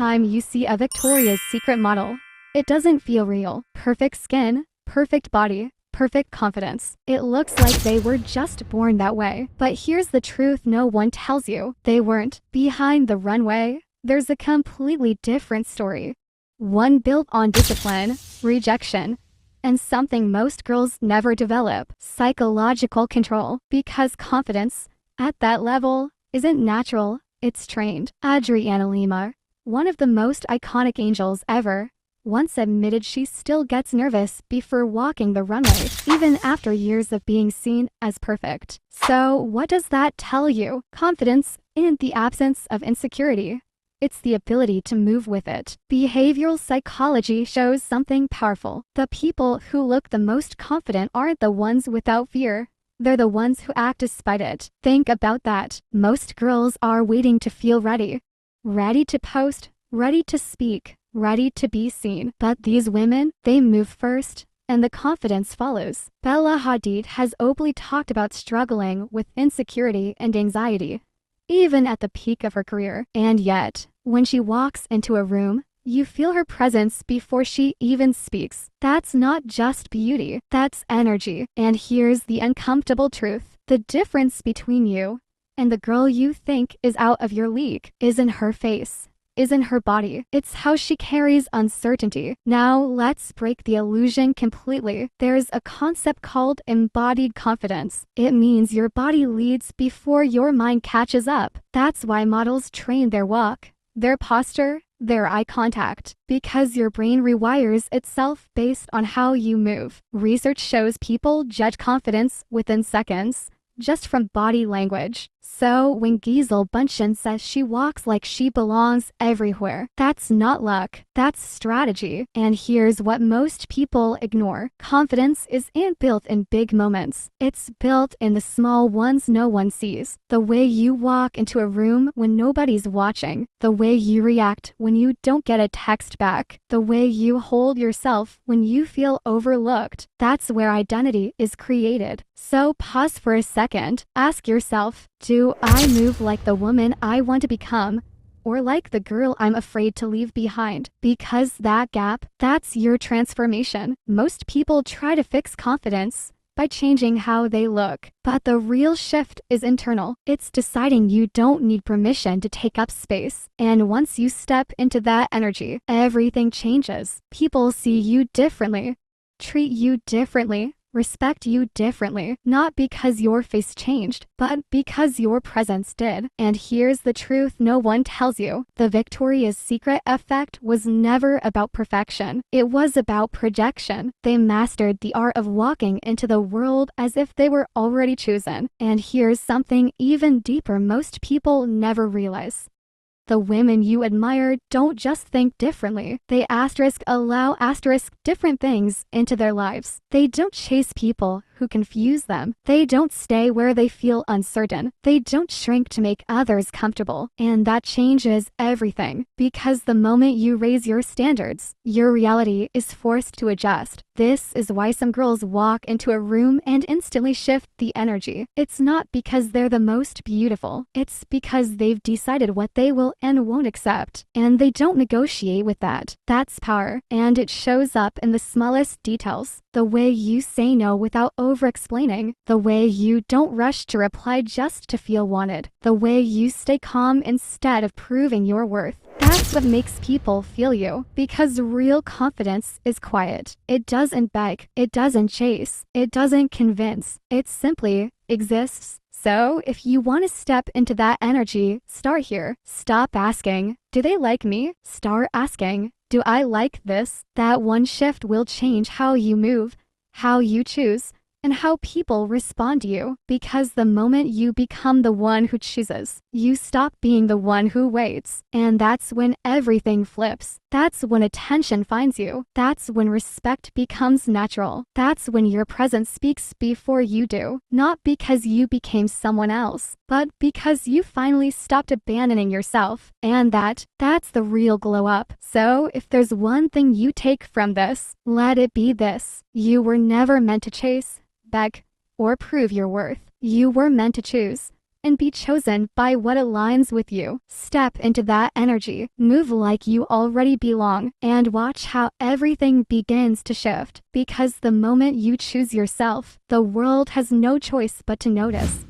time you see a Victoria's Secret model, it doesn't feel real. Perfect skin, perfect body, perfect confidence. It looks like they were just born that way. But here's the truth no one tells you. They weren't. Behind the runway, there's a completely different story. One built on discipline, rejection, and something most girls never develop: psychological control. Because confidence, at that level, isn't natural, it's trained. Adriana Lima, one of the most iconic angels ever, once admitted she still gets nervous before walking the runway, even after years of being seen as perfect. So what does that tell you? Confidence isn't the absence of insecurity. It's the ability to move with it. Behavioral psychology shows something powerful. The people who look the most confident aren't the ones without fear. They're the ones who act despite it. Think about that. Most girls are waiting to feel ready. Ready to post, ready to speak, ready to be seen. But these women, they move first, and the confidence follows. Bella Hadid has openly talked about struggling with insecurity and anxiety, even at the peak of her career. And yet, when she walks into a room, you feel her presence before she even speaks. That's not just beauty, that's energy. And here's the uncomfortable truth: the difference between you and the girl you think is out of your league isn't her face, isn't her body. It's how she carries uncertainty. Now let's break the illusion completely. There's a concept called embodied confidence. It means your body leads before your mind catches up. That's why models train their walk, their posture, their eye contact, because your brain rewires itself based on how you move. Research shows people judge confidence within seconds, just from body language. So when Gisele Bündchen says she walks like she belongs everywhere, that's not luck, that's strategy. And here's what most people ignore: confidence isn't built in big moments. It's built in the small ones no one sees. The way you walk into a room when nobody's watching, the way you react when you don't get a text back, the way you hold yourself when you feel overlooked. That's where identity is created. So pause for a second. Ask yourself, do I move like the woman I want to become, or like the girl I'm afraid to leave behind? Because that gap, that's your transformation. Most people try to fix confidence by changing how they look, but the real shift is internal. It's deciding you don't need permission to take up space. And once you step into that energy, everything changes. People see you differently, treat you differently, respect you differently, not because your face changed, but because your presence did. And here's the truth no one tells you: the Victoria's Secret effect was never about perfection. It was about projection. They mastered the art of walking into the world as if they were already chosen. And here's something even deeper most people never realize: the women you admire don't just think differently. They allow different things into their lives. They don't chase people who confuse them. They don't stay where they feel uncertain. They don't shrink to make others comfortable. And that changes everything, because the moment you raise your standards, your reality is forced to adjust. This is why some girls walk into a room and instantly shift the energy. It's not because they're the most beautiful. It's because they've decided what they will and won't accept. And they don't negotiate with that. That's power. And it shows up in the smallest details. The way you say no without over-explaining. The way you don't rush to reply just to feel wanted. The way you stay calm instead of proving your worth. That's what makes people feel you. Because real confidence is quiet. It doesn't beg. It doesn't chase. It doesn't convince. It simply exists. So if you want to step into that energy, start here. Stop asking, do they like me? Start asking, do I like this? That one shift will change how you move, how you choose, and how people respond to you. Because the moment you become the one who chooses, you stop being the one who waits. And that's when everything flips. That's when attention finds you. That's when respect becomes natural. That's when your presence speaks before you do. Not because you became someone else, but because you finally stopped abandoning yourself. And that's the real glow up. So if there's one thing you take from this, let it be this: you were never meant to chase, beg, or prove your worth. You were meant to choose. and be chosen by what aligns with you. Step into that energy, move like you already belong, and watch how everything begins to shift. Because the moment you choose yourself, the world has no choice but to notice.